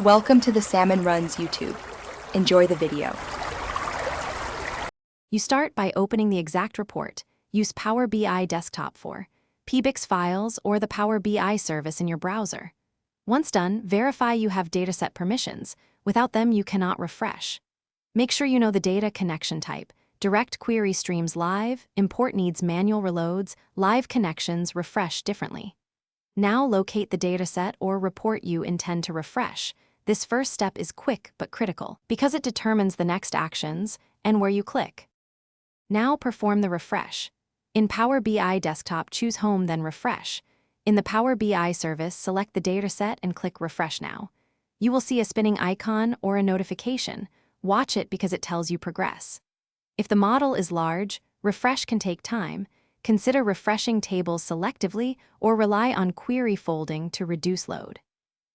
Welcome to the Salmon Runs YouTube. Enjoy the video. You start by opening the exact report. Use Power BI Desktop for PBIX files or the Power BI service in your browser. Once done, verify you have dataset permissions. Without them, you cannot refresh. Make sure you know the data connection type. Direct query streams live, import needs manual reloads, live connections refresh differently. Now locate the dataset or report you intend to refresh. This first step is quick but critical because it determines the next actions and where you click. Now perform the refresh. In Power BI Desktop, choose Home, then Refresh. In the Power BI service, select the dataset and click Refresh Now. You will see a spinning icon or a notification. Watch it because it tells you progress. If the model is large, refresh can take time. Consider refreshing tables selectively or rely on query folding to reduce load.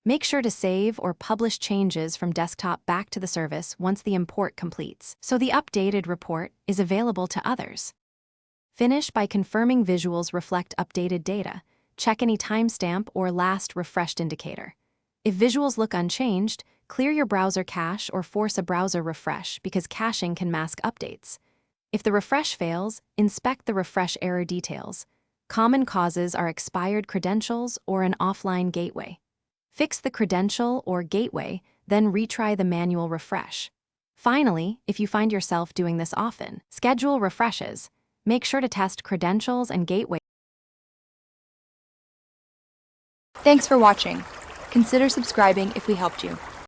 Make sure to save or publish changes from desktop back to the service once the import completes, so the updated report is available to others. Finish by confirming visuals reflect updated data. Check any timestamp or last refreshed indicator. If visuals look unchanged, clear your browser cache or force a browser refresh because caching can mask updates. If the refresh fails, inspect the refresh error details. Common causes are expired credentials or an offline gateway. Fix the credential or gateway, then retry the manual refresh. Finally, if you find yourself doing this often, schedule refreshes. Make sure to test credentials and gateway. Thanks for watching. Consider subscribing if we helped you.